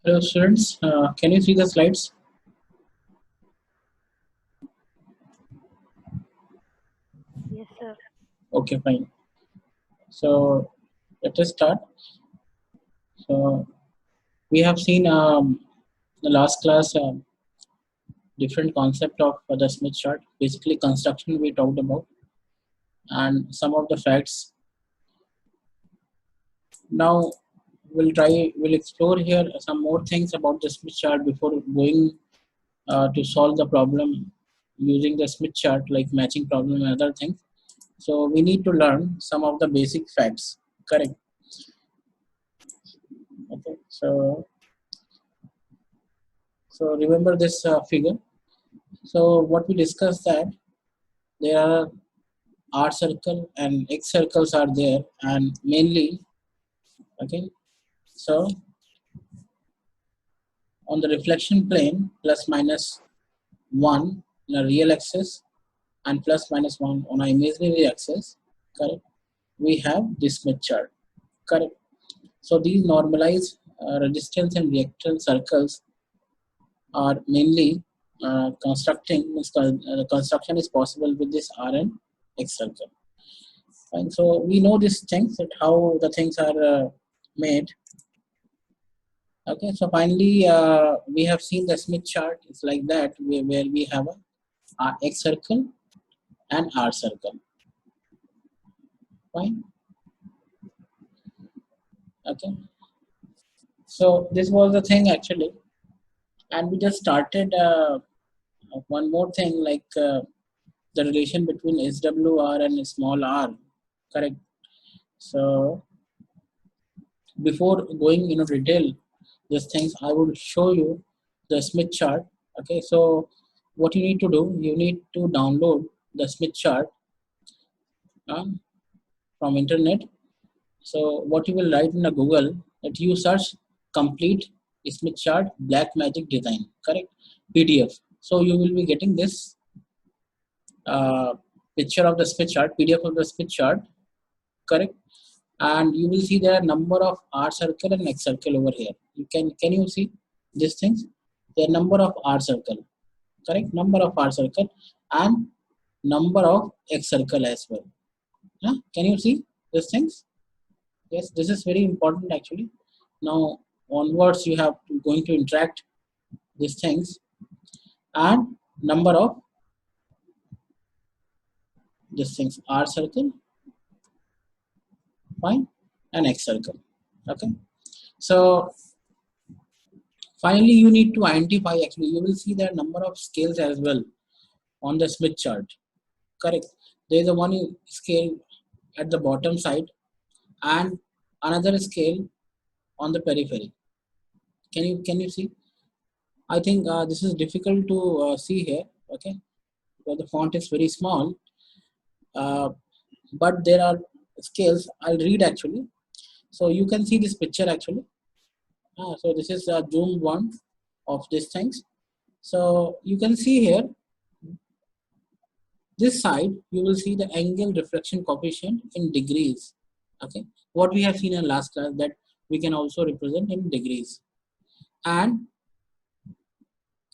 Hello students, can you see the slides? Yes, sir. Okay, fine. So let us start. So we have seen the last class different concept of the Smith chart. Basically, construction we talked about and some of the facts. Now we'll explore here some more things about the Smith chart before going to solve the problem using the Smith chart, like matching problem and other things. So we need to learn some of the basic facts. Correct. Okay. So remember this figure. So what we discussed that there are R circle and X circles are there, and mainly okay. So on the reflection plane, plus minus one in a real axis and plus minus one on an imaginary axis. Correct. We have this Smith chart. Correct. So these normalized resistance and reactance circles are mainly construction is possible with this R and X circle. Fine. So we know these things that how the things are made. Okay. So finally, we have seen the Smith chart. It's like that where we have a X circle and R circle. Fine. Okay. So this was the thing actually, and we just started one more thing like the relation between SWR and small r. Correct. So before going into detail these things, I will show you the Smith chart. Okay, so what you need to do, you need to download the Smith chart uh, from internet. So what you will write in a Google, that you search complete Smith chart black magic design, correct, PDF. So you will be getting this uh, picture of the Smith chart, PDF of the Smith chart, correct. And you will see there are number of R circle and X circle over here. You can you see these things? There are number of R circle, correct? Number of R circle and number of X circle as well. Huh? Can you see these things? Yes, this is very important actually. Now onwards you have to, going to interact these things and number of these things R circle, fine, and X circle. Okay. So finally, you need to identify actually, you will see the number of scales as well on the Smith chart. Correct. There is a one scale at the bottom side and another scale on the periphery. Can you see? I think this is difficult to see here. Okay, because the font is very small. Uh, but there are scales. I'll read actually. So you can see this picture actually. So this is zoom one of these things. So you can see here this side, you will see the angle reflection coefficient in degrees. Okay, what we have seen in last class, that we can also represent in degrees, and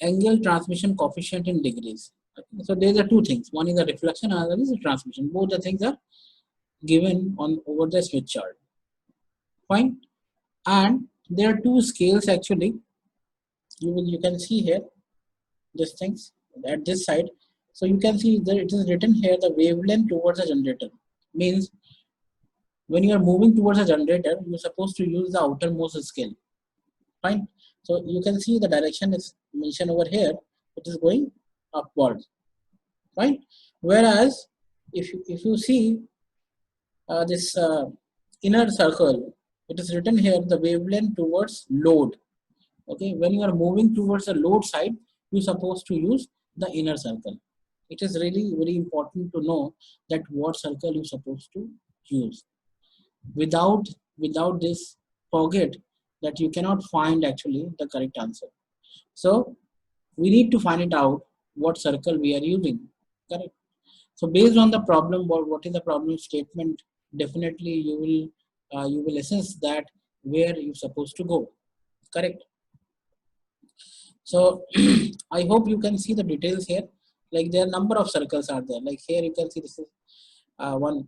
angle transmission coefficient in degrees. Okay. So there are two things. One is the reflection, another is the transmission. Both the things are given on over the Smith chart. Fine, and there are two scales actually. You can see here these things at this side. So you can see that it is written here the wavelength towards the generator means when you are moving towards a generator, you're supposed to use the outermost scale. Fine. So you can see the direction is mentioned over here. It is going upward. Fine. Whereas if you see this inner circle, it is written here the wavelength towards load. Okay. When you are moving towards the load side, you're supposed to use the inner circle. It is really very important to know that what circle you're supposed to use. Without this, forget that you cannot find actually the correct answer. So we need to find it out what circle we are using, correct. So based on the problem, what is the problem statement, definitely you will assess that where you're supposed to go, correct. So I hope you can see the details here. Like there are number of circles are there. Like here you can see this is one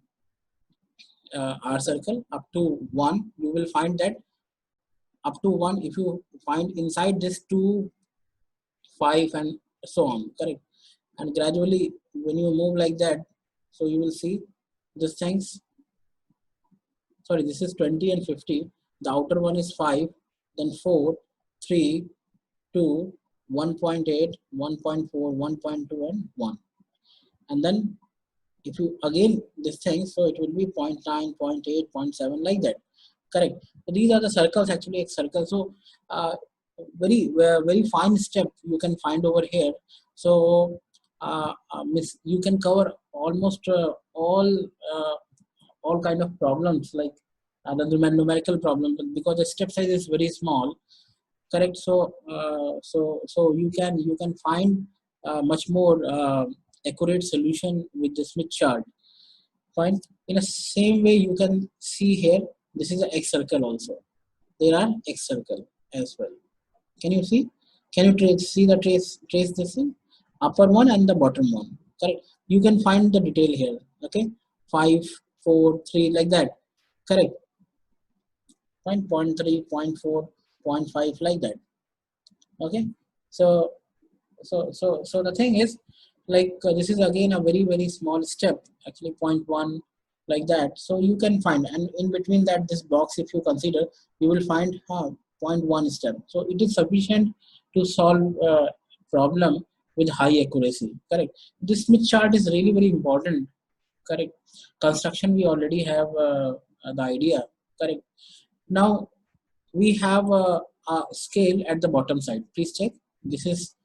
R circle up to 1. You will find that up to 1, if you find inside this 2, 5 and so on, correct? And gradually when you move like that, so you will see these things. Sorry, this is 20 and 50. The outer one is 5, then 4, 3, 2, 1.8, 1.4, 1.2 and 1. And then if you again this thing, so it will be 0 0.9, 0 0.8, 0 0.7 like that, correct? So these are the circles, actually X circles. So very fine step you can find over here. So you can cover almost uh, all kind of problems, like the numerical problem, but because the step size is very small, correct? So you can find much more accurate solution with the Smith chart. Fine. In the same way, you can see here, this is an X circle also. There are X circle as well. Can you see? Can you see the trace this thing? Upper one and the bottom one. Correct. You can find the detail here. Okay. 5, 4, 3 like that. Correct. Fine. 0.3, 0.4, 0.5 like that. Okay. So so the thing is, like this is again a very small step, actually 0.1 like that. So you can find, and in between that this box, if you consider, you will find zero point 0.1 step. So it is sufficient to solve problem with high accuracy, correct? This Smith chart is really very important, correct? Construction we already have the idea, correct? Now we have a scale at the bottom side. Please check, this is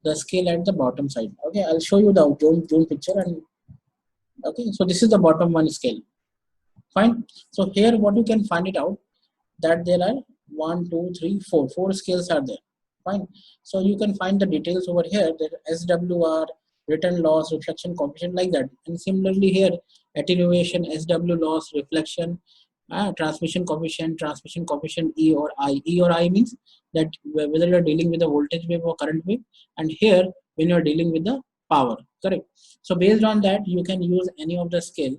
the scale at the bottom side. Okay, I'll show you the drone picture. And okay, so this is the bottom one scale. Fine. So here what you can find it out, that there are 1, 2, 3, 4. 4 scales are there. Fine. So you can find the details over here, that SWR, return loss, reflection coefficient like that. And similarly here, attenuation, SW loss, reflection, transmission coefficient E or I. E or I means that whether you are dealing with a voltage wave or current wave, and here when you are dealing with the power, correct? So based on that, you can use any of the scale.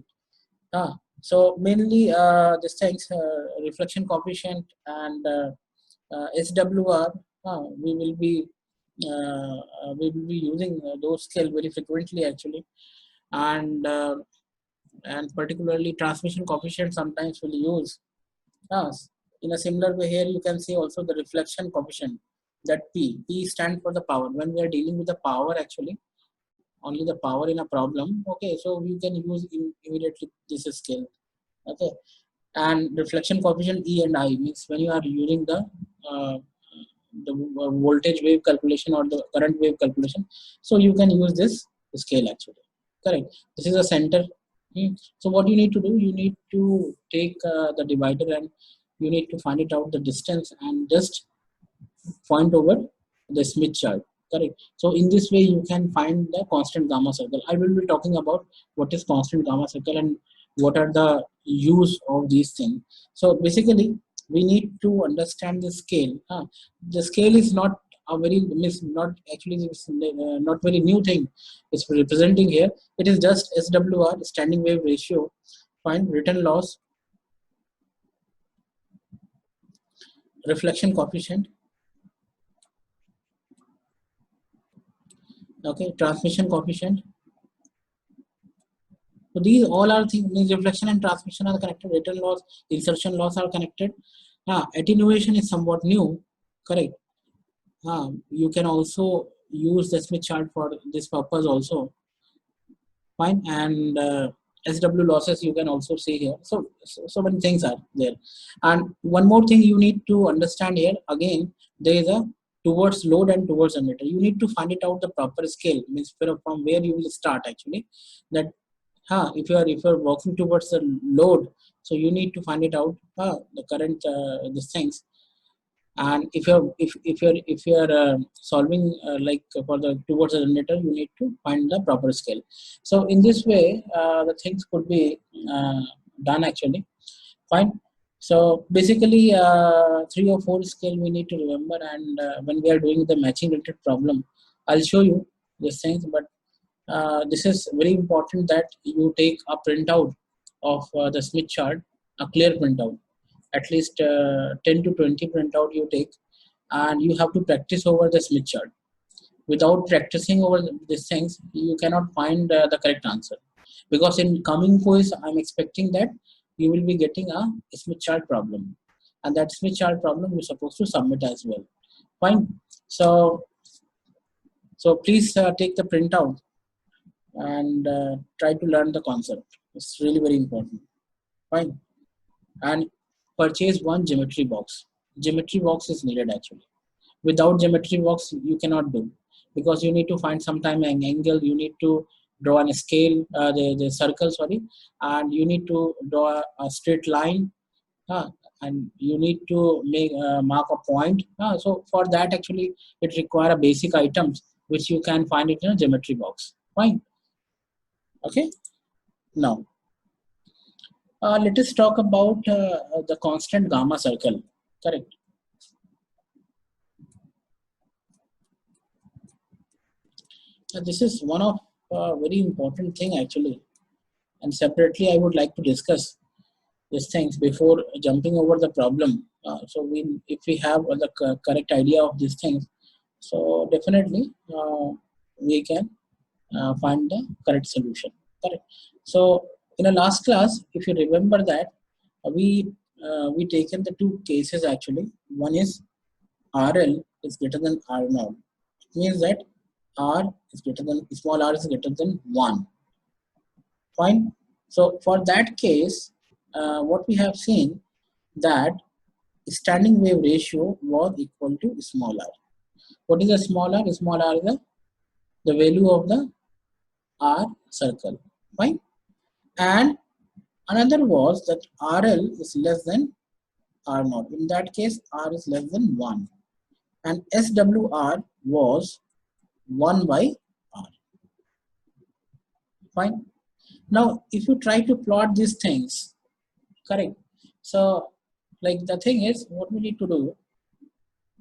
So mainly this things, reflection coefficient and SWR, we will be using those scale very frequently actually, and particularly transmission coefficient sometimes we'll use. Uh, in a similar way here you can see also the reflection coefficient, that P stand for the power. When we are dealing with the power, actually only the power in a problem, okay, so we can use immediately this scale. Okay, and reflection coefficient E and I means when you are using uh, the voltage wave calculation or the current wave calculation, so you can use this scale actually, correct? This is a center. So what you need to do, you need to take the divider and you need to find it out the distance and just point over the Smith chart, correct? So in this way you can find the constant gamma circle. I will be talking about what is constant gamma circle and what are the use of these things. So basically we need to understand the scale. The scale is not a very not actually not very new thing it's representing here. It is just SWR, standing wave ratio, find return loss, reflection coefficient, okay, transmission coefficient. So these all are things, means reflection and transmission are connected, return loss, insertion loss are connected. Attenuation is somewhat new, correct? You can also use the Smith chart for this purpose also. Fine, and SW losses you can also see here. So many things are there. And one more thing you need to understand here, again, there is a towards load and towards emitter. You need to find it out the proper scale, means from where you will start actually. That if you're working towards the load, so you need to find it out the current these things. And if you're solving like for the towards the generator, you need to find the proper scale. So in this way the things could be uh, done actually. Fine. So basically, three or four skill we need to remember, and when we are doing the matching related problem, I'll show you these things. But this is very important that you take a printout of the Smith chart, a clear printout, at least 10 to 20 printout you take, and you have to practice over the Smith chart. Without practicing over these things, you cannot find the correct answer. Because in coming quiz, I'm expecting that you will be getting a Smith chart problem, and that Smith chart problem you're supposed to submit as well. Fine. So please take the printout and try to learn the concept. It's really very important. Fine. And purchase one geometry box. Geometry box is needed actually. Without geometry box you cannot do, because you need to find sometime an angle, you need to draw a scale, the circle, sorry, and you need to draw a straight line, uh, and you need to make mark a point. So for that actually it require a basic items which you can find it in a geometry box. Fine. Okay. Now let us talk about the constant gamma circle. Correct. This is one of very important thing actually, and separately I would like to discuss these things before jumping over the problem. So we, if we have the correct idea of these things, so definitely we can find the correct solution. Correct. So in the last class, if you remember that, we taken the two cases actually. One is RL is greater than R naught. It means that R is greater than, small r is greater than 1. Fine. So for that case, what we have seen that standing wave ratio was equal to small r. What is a small r? Small r is the value of the r circle. Fine. And another was that RL is less than R naught. In that case, R is less than 1. And SWR was 1 by R. Fine. Now, if you try to plot these things, correct. So, like the thing is, what we need to do,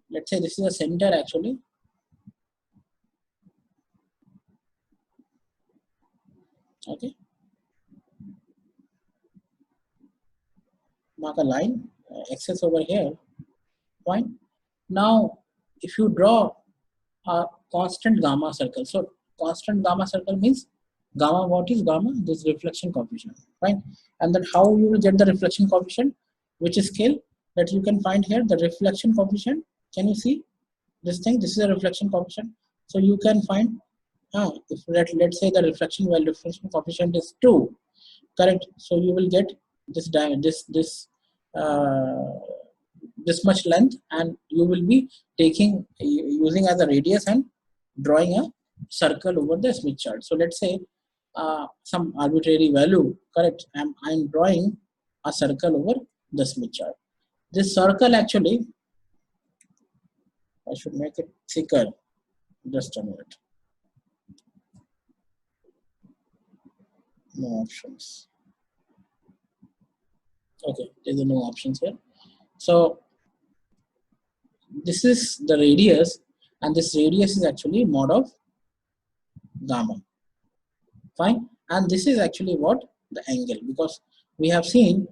let's say this is a center actually. Okay. Mark a line, axis over here. Fine. Now, if you draw a constant gamma circle, so constant gamma circle means gamma, what is gamma? This reflection coefficient, right? And then how you will get the reflection coefficient, which is scale that you can find here, the reflection coefficient. Can you see this thing? This is a reflection coefficient. So you can find, if let's say the reflection coefficient is 2, correct? So you will get this uh, this much length, and you will be taking using as a radius and drawing a circle over the Smith chart. So let's say some arbitrary value, correct? I'm drawing a circle over the Smith chart. This circle actually, I should make it thicker. Just a minute. No options. Okay, there's no options here. So this is the radius, and this radius is actually mod of gamma. Fine. And this is actually what? The angle, because we have seen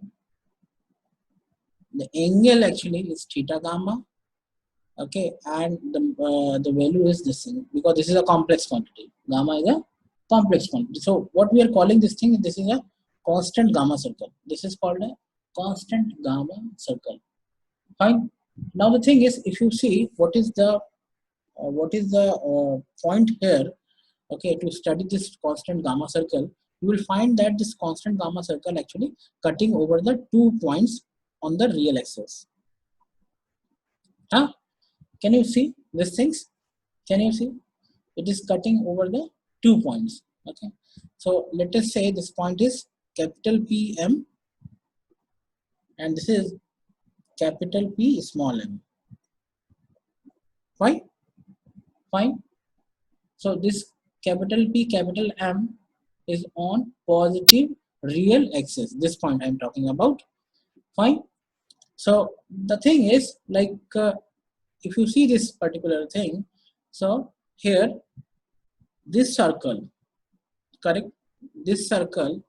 the angle actually is theta gamma. Okay. And the value is this thing, because this is a complex quantity. Gamma is a complex quantity. So what we are calling this thing, this is a constant gamma circle. This is called a constant gamma circle. Fine. Now the thing is, if you see what is the point here, okay, to study this constant gamma circle, you will find that this constant gamma circle actually cutting over the 2 points on the real axis. Huh? Can you see these things? Can you see? It is cutting over the 2 points. Okay. So let us say this point is capital PM, and this is capital P small m. Fine. Fine. So this capital P capital M is on positive real axis. This point I'm talking about. Fine. So the thing is like if you see this particular thing, so here this circle, correct, this circle,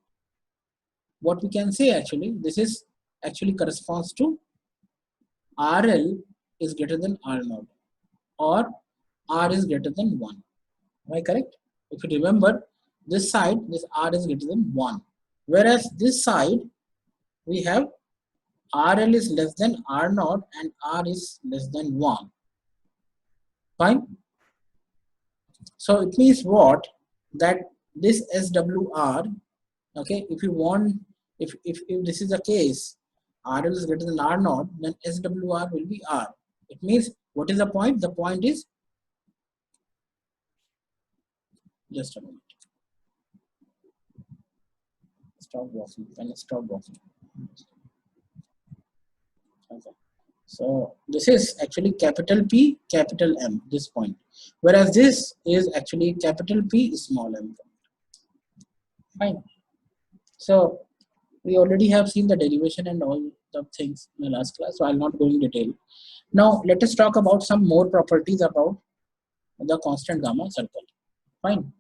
what we can say actually, this is actually corresponds to RL is greater than R naught or R is greater than 1. Am I correct? If you remember, this side, this R is greater than 1. Whereas this side, we have RL is less than R naught and R is less than 1. Fine? So it means what? That this SWR, okay, if you want, if this is the case, RL is greater than R naught, then SWR will be R. It means, what is the point? The point is, just a minute, stop walking, and stop walking. Okay. So this is actually capital P, capital M, this point. Whereas this is actually capital P, small m. Fine. So we already have seen the derivation and all the things in the last class, so I'll not go in detail. Now let us talk about some more properties about the constant gamma circle. Fine.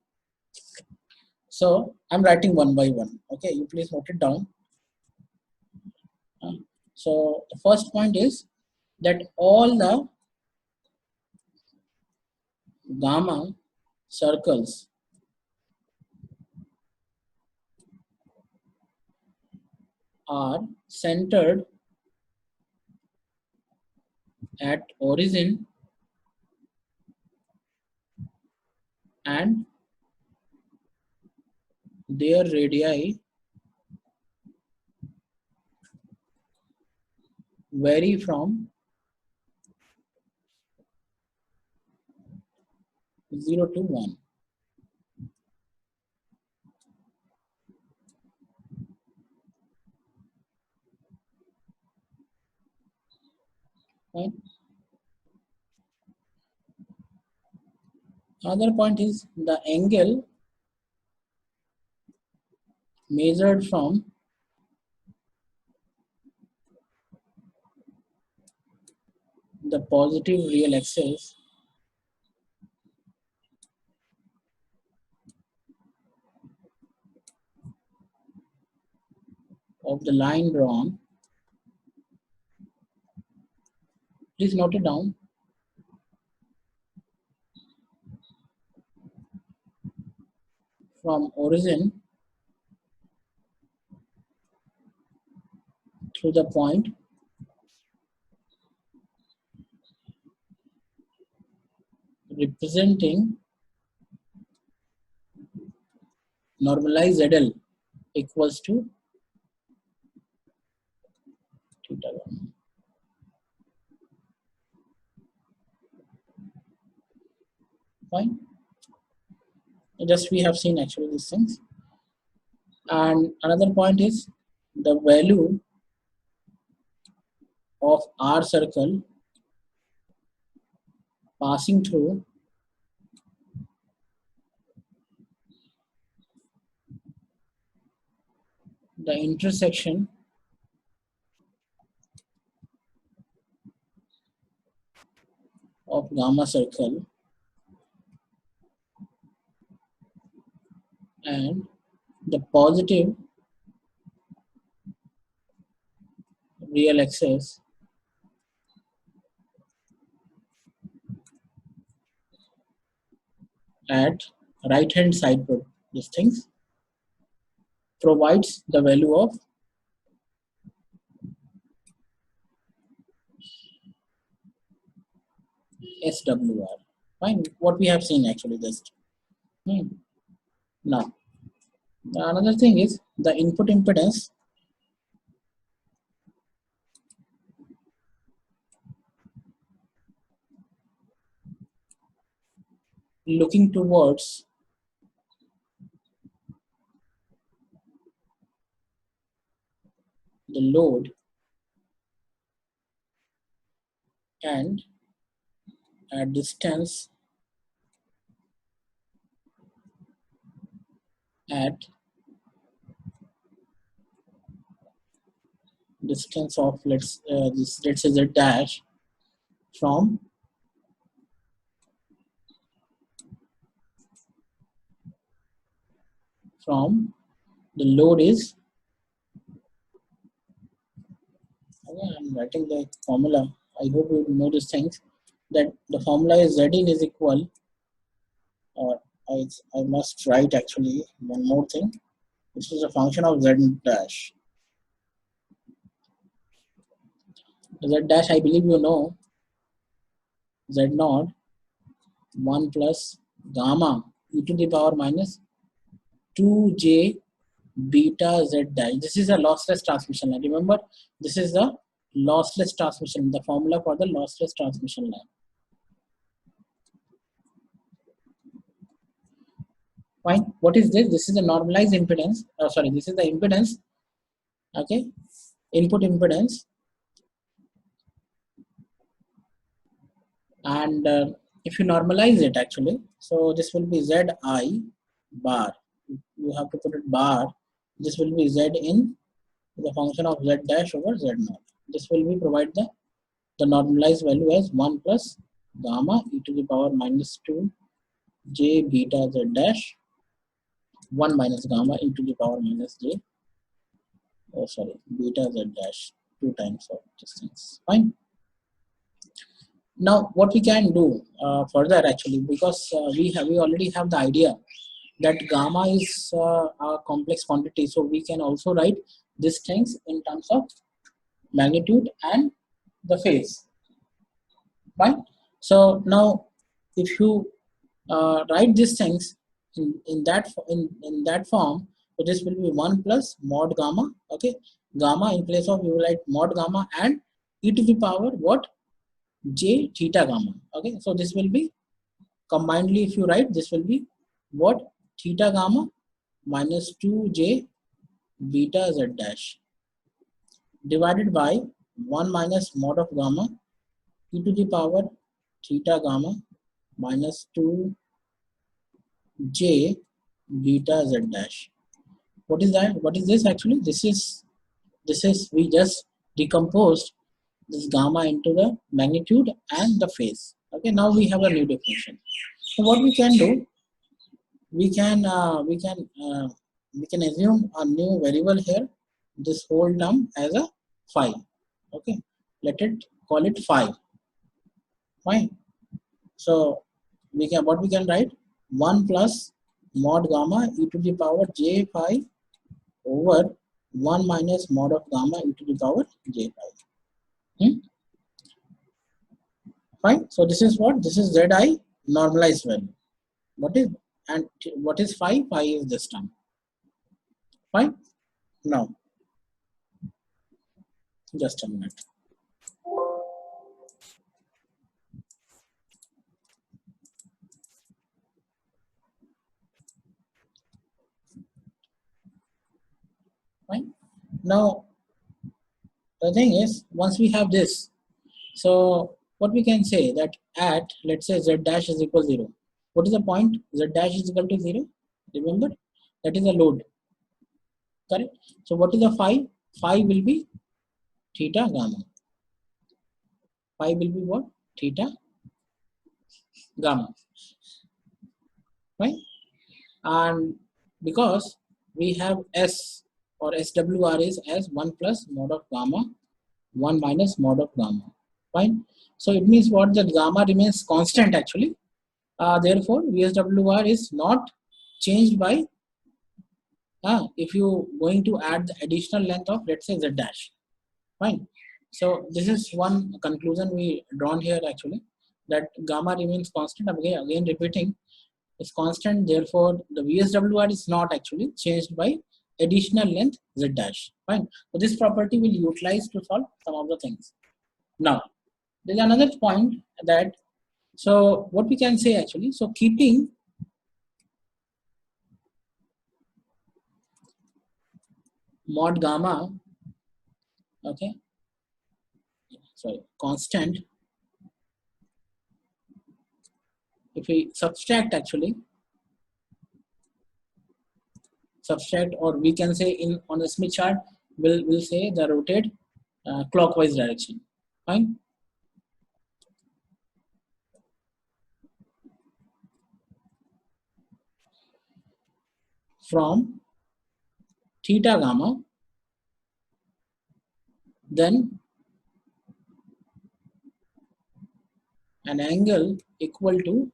So I'm writing one by one. Okay, you please note it down. So the first point is that all the gamma circles are centered at origin and their radii vary from 0 to 1. Right? Another point is the angle measured from the positive real axis of the line drawn. Please note it down. From origin through the point representing normalized ZL equals to theta 1. Fine. Just we have seen actually these things. And another point is the value of R circle passing through the intersection of gamma circle and the positive real axis at right hand side, these things provides the value of SWR. Fine, what we have seen actually just. Now, another thing is the input impedance looking towards the load and a distance at distance of let's say z dash from the load is, again I'm writing the formula. I hope you know these things, that the formula is z in is equal, or I must write actually one more thing. This is a function of z dash. Z dash, I believe you know, z naught 1 plus gamma e to the power minus 2j beta z dash. This is a lossless transmission line. Remember, this is the lossless transmission, the formula for the lossless transmission line. Fine. What is this? This is the normalized impedance. Sorry, this is the impedance. Okay, input impedance, and if you normalize it actually, so this will be zi bar. You have to put it bar. This will be z in the function of z dash over z naught. This will be provide the normalized value as 1 plus gamma e to the power minus 2 j beta z dash 1 minus gamma e to the power minus j, oh sorry, beta z dash 2 times of distance. Fine. Now what we can do further actually, because we already have the idea that gamma is a complex quantity, so we can also write these things in terms of magnitude and the phase. Fine. So now if you write these things in that form, so this will be 1 plus mod gamma. Okay, gamma in place of, you write mod gamma and e to the power what, j theta gamma. Okay, so this will be combinedly, if you write, this will be what, theta gamma minus 2j beta z dash divided by 1 minus mod of gamma e to the power theta gamma minus 2j beta z dash. What is that? What is this actually? This is we just decomposed this gamma into the magnitude and the phase. Okay, now we have a new definition. So what we can do, we can we can assume a new variable here, this whole term as a phi. Okay, let it call it phi. Fine. So we can, what we can write, 1 plus mod gamma e to the power j phi over 1 minus mod of gamma e to the power j phi. Fine. So this is what, this is zi normalized value. What is, and what is phi? Phi is this term. Fine. Now just a minute. Fine. Now the thing is, once we have this, so what we can say, that at, let's say z dash is equal 0. What is the point? Z dash is equal to 0. Remember, that is a load. Correct. So what is the phi? Phi will be theta gamma. Phi will be what? Theta gamma. Right? And because we have S or SWR is as 1 plus mod of gamma, 1 minus mod of gamma. Fine. So it means what, the gamma remains constant actually. Therefore, VSWR is not changed by if you going to add the additional length of, let's say, Z dash. Fine. So this is one conclusion we drawn here actually, that gamma remains constant. Again repeating, is constant. Therefore, the VSWR is not actually changed by additional length Z dash. Fine. So this property will utilize to solve some of the things. Now, there is another point that, so what we can say actually, so keeping mod gamma, okay, sorry, constant, if we subtract actually, subtract, or we can say in on the Smith chart, we'll say the rotate clockwise direction. Fine. From theta gamma, then an angle equal to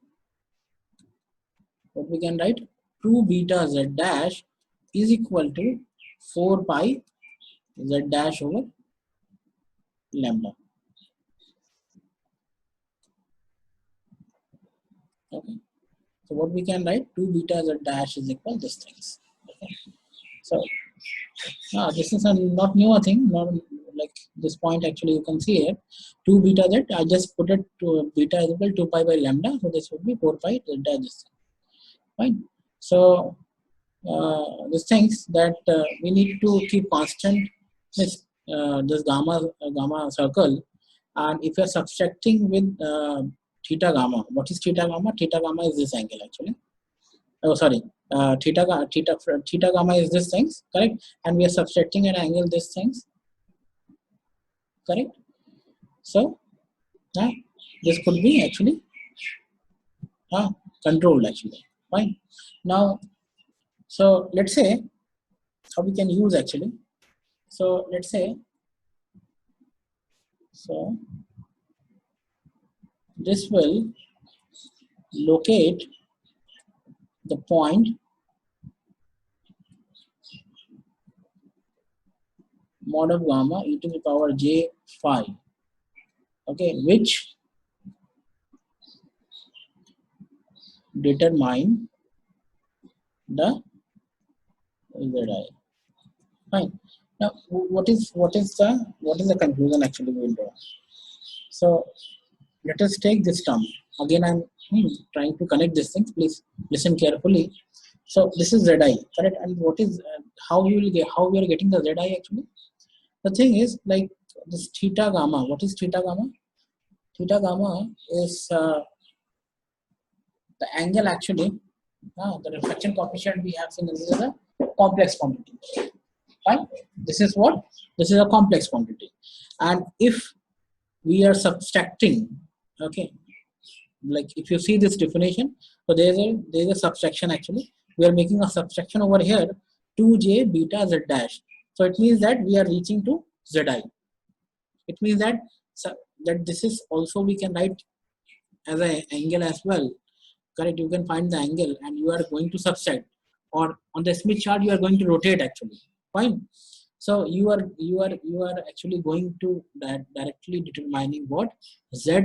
what we can write 2 beta z dash is equal to 4 pi z dash over lambda. Okay. So what we can write 2 beta z dash is equal to this things. Okay. So this is a not new thing, not like this point actually you can see here 2 beta z. I just put it to beta is equal to 2 pi by lambda, so this would be 4 pi z dash this thing. Fine. So these things that we need to keep constant this gamma circle, and if you're subtracting with theta gamma, what is theta gamma? Theta gamma is this angle actually. Oh, sorry. Theta gamma is this things, correct? And we are subtracting an angle this things, correct? So this could be actually controlled actually. Fine. Now, so let's say how we can use actually. So let's say so this will locate the point mod of gamma e to the power j phi, okay, which determine the zi. Fine. Now, what is the conclusion actually we will draw? So let us take this term again. I'm trying to connect these things. Please listen carefully. So this is zi, correct? And what is how we will get how we are getting the zi actually? The thing is like this theta gamma. What is theta gamma? Theta gamma is the angle actually. The reflection coefficient we have seen this is a complex quantity. Fine. This is what? This is a complex quantity. And if we are subtracting, okay, like if you see this definition, so there's a subtraction actually. We are making a subtraction over here 2j beta z dash. So it means that we are reaching to zi. It means that that this is also we can write as an angle as well. Correct? You can find the angle and you are going to subtract, or on the Smith chart you are going to rotate actually. Fine. So you are actually going to directly determining what zi,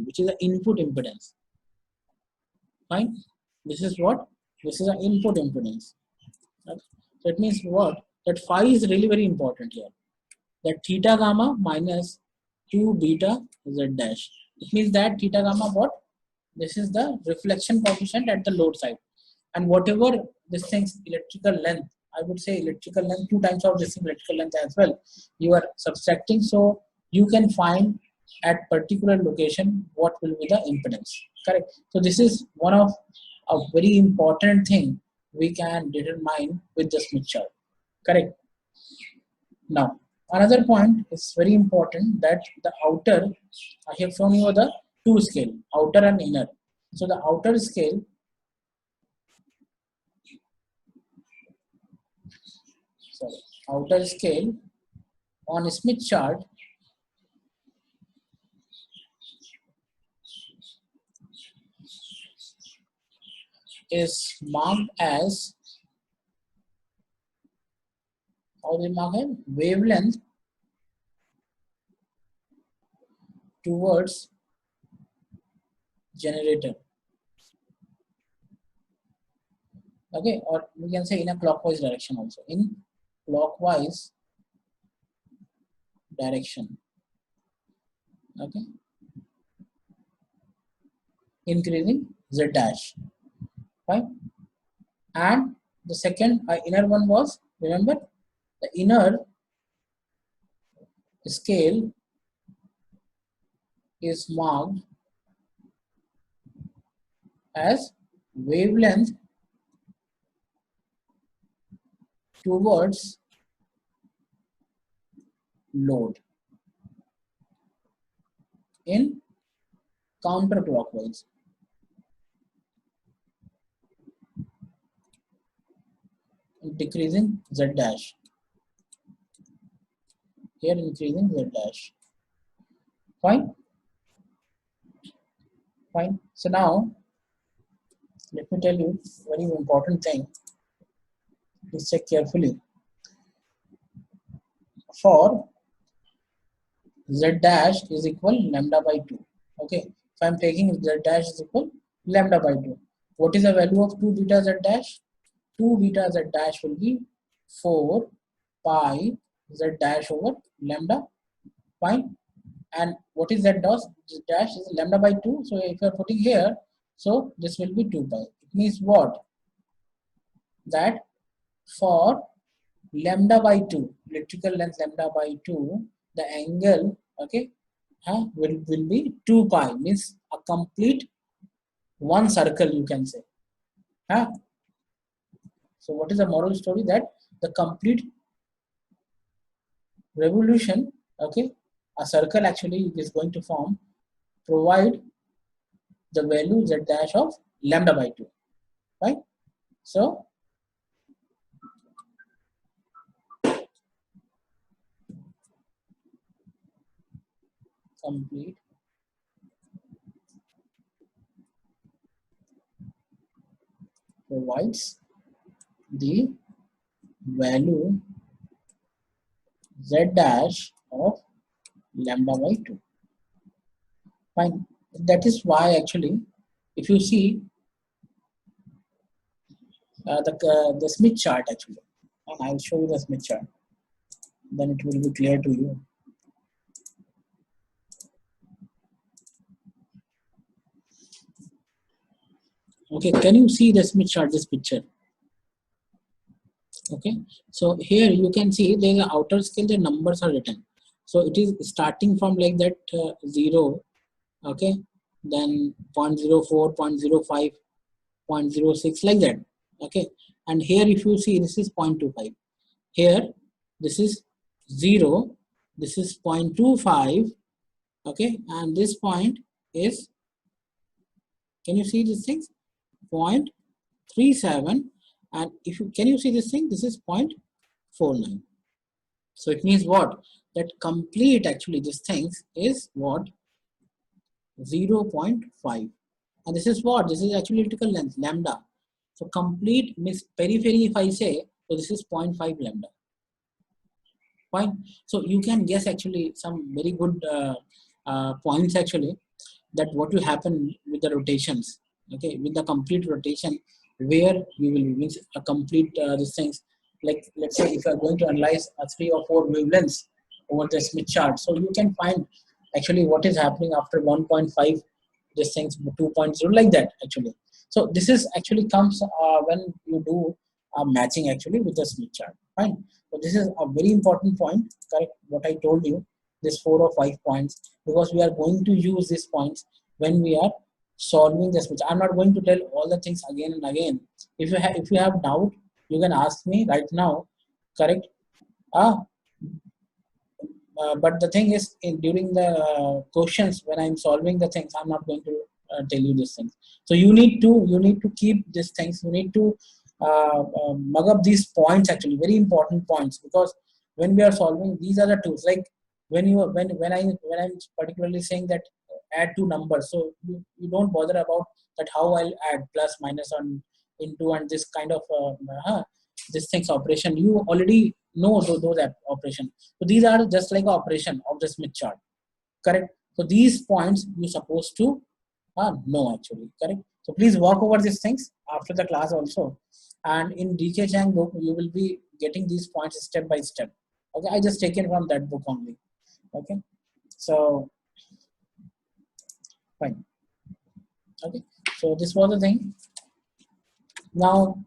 which is the input impedance. Fine. This is what? This is an input impedance. Right? So it means what? That phi is really very important here. That theta gamma minus 2 beta z dash. It means that theta gamma what? This is the reflection coefficient at the load side. And whatever this thing's electrical length, I would say electrical length, 2 times of this electrical length as well, you are subtracting. So you can find at particular location what will be the impedance. Correct. So this is one of a very important thing we can determine with the Smith chart. Correct. Now, another point is very important that the outer, I have shown you the two scale, outer and inner. So the outer scale, sorry, outer scale on a Smith chart is marked as, how they mark it? Wavelength towards generator. Okay, or we can say in a clockwise direction also. In clockwise direction. Okay, increasing z dash. Fine. And the second inner one was, remember, the inner scale is marked as wavelength towards load. in counterclockwise. Decreasing z dash, here increasing z dash. Fine, fine. So now let me tell you very important thing. Please check carefully. For z dash is equal lambda by 2. Okay, if I am taking z dash is equal lambda by 2. What is the value of 2 beta z dash? 2 beta z dash will be 4 pi z dash over lambda. Fine. And what is z dash? Z dash is lambda by 2. So if you are putting here, so this will be 2 pi. It means what? That for lambda by 2, electrical length lambda by 2, the angle, okay, will be 2 pi, means a complete one circle, you can say. Huh? So what is the moral story? That the complete revolution, okay, a circle actually is going to form, provide the value z dash of lambda by 2, right? So complete provides the value z dash of lambda by 2. Fine. That is why actually, if you see the Smith chart actually, and I'll show you the Smith chart, then it will be clear to you. Okay, can you see the Smith chart, this picture? Okay, so here you can see there is an outer scale, the numbers are written. So it is starting from like that 0, okay, then 0.04, 0.05, 0.06, like that. Okay, and here if you see this is 0.25. Here this is 0, this is 0.25, okay, and this point is, can you see these things? 0.37, and if you can you see this thing, this is 0.49. So it means what? That complete actually this things is what? 0.5. And this is what? This is actually electrical length, lambda. So complete means periphery, if I say, so this is 0.5 lambda. Fine. So you can guess actually some very good points actually, that what will happen with the rotations. Okay, with the complete rotation, where you will means a complete these things. Like let's say if you are going to analyze a 3 or 4 wavelengths over the Smith chart, so you can find actually what is happening after 1.5, these things 2.0, like that actually. So this is actually comes when you do matching actually with the Smith chart. Fine. So this is a very important point, correct? What I told you, this 4 or 5 points, because we are going to use these points when we are solving this. Which I'm not going to tell all the things again and again. If you have doubt, you can ask me right now, correct? Ah, but the thing is, during the questions when I'm solving the things, I'm not going to tell you these things. So you need to keep these things. You need to mug up these points actually, very important points, because when we are solving, these are the tools. Like when I'm particularly saying that add two numbers, so you don't bother about that how I'll add plus minus on into and this kind of this things operation. You already know those operation. So these are just like an operation of the Smith chart, correct? So these points you're supposed to know actually, correct? So please walk over these things after the class also, and in DK Chang book you will be getting these points step by step. Okay, I just taken from that book only. Okay, so fine. Okay, so this was the thing. Now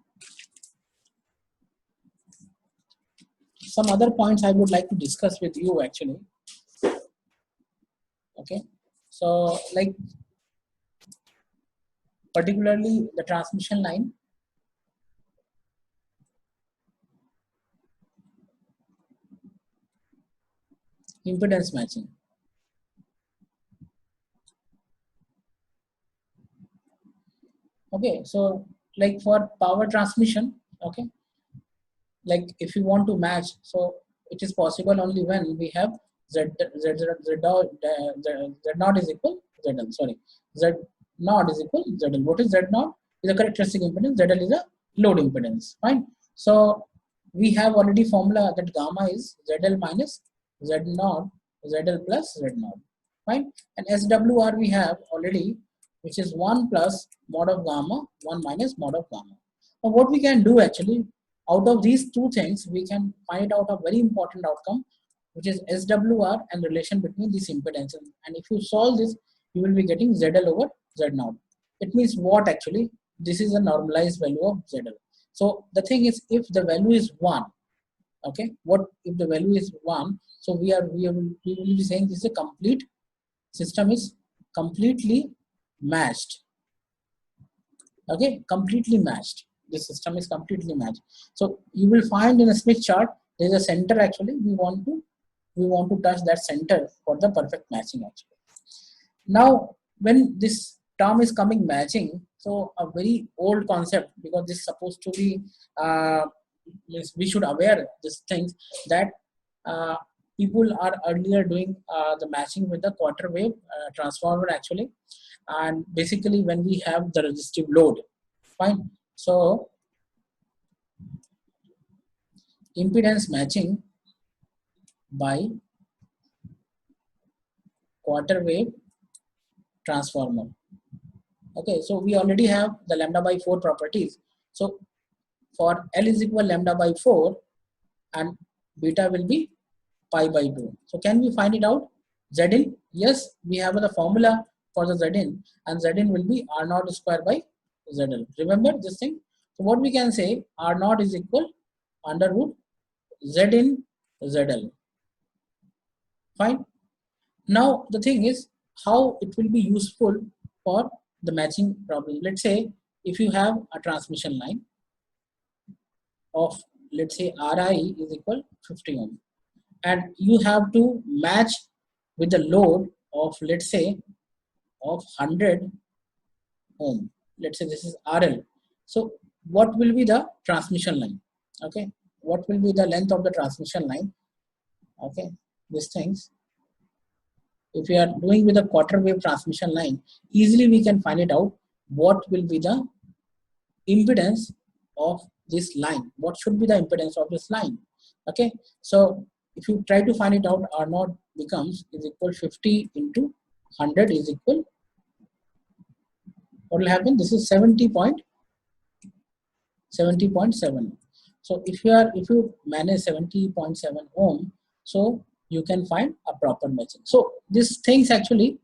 some other points I would like to discuss with you actually. Okay, so like particularly the transmission line, impedance matching. Okay, so like for power transmission, okay, like if you want to match, so it is possible only when we have z naught is equal zl, sorry, z naught is equal zl. What is z naught? Is a characteristic impedance. Zl is a load impedance, fine. So we have already formula that gamma is zl minus z naught, zl plus z naught, fine. And swr we have already, which is 1 plus mod of gamma, 1 minus mod of gamma. Now what we can do actually, out of these two things, we can find out a very important outcome, which is SWR and relation between these impedances. And if you solve this, you will be getting ZL over Z naught. It means what actually? This is a normalized value of ZL. So the thing is, if the value is 1, okay, what if the value is 1? So we will be saying this is a complete system is completely matched. Okay, completely matched. This system is completely matched. So you will find in a Smith chart there is a center. Actually we want to touch that center for the perfect matching actually. Now when this term is coming matching, so a very old concept, because this is supposed to be uh, we should aware these things, that uh, people are earlier doing the matching with the quarter wave transformer actually. And basically when we have the resistive load, fine. So impedance matching by quarter wave transformer. Okay, so we already have the lambda by 4 properties. So for L is equal lambda by 4 and beta will be pi by 2. So can we find it out? Zin, yes, we have the formula for the Zin, and Zin will be R naught square by ZL. Remember this thing? So what we can say, R naught is equal under root Zin ZL. Fine. Now the thing is how it will be useful for the matching problem. Let's say if you have a transmission line of, let's say, Ri is equal 50 ohm, and you have to match with the load of, let's say, of 100 ohm. Let's say this is RL. So what will be the transmission line? Okay, what will be the length of the transmission line? Okay, these things, if we are doing with a quarter wave transmission line, easily we can find it out what will be the impedance of this line. What should be the impedance of this line? Okay, so if you try to find it out, R naught becomes is equal 50 into 100 is equal, what will happen? This is 70.7. So if you manage 70.7 ohm, so you can find a proper matching. So these things actually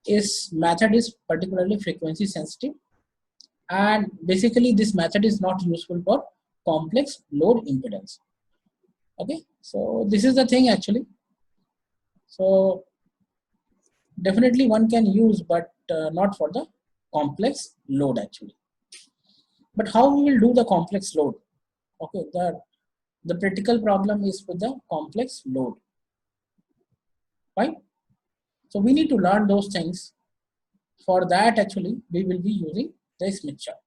is method is particularly frequency sensitive, and basically this method is not useful for complex load impedance. Okay, so this is the thing actually. So definitely one can use, but not for the complex load actually. But how we will do the complex load? Okay, the critical problem is with the complex load, right? So we need to learn those things. For that actually we will be using the Smith chart.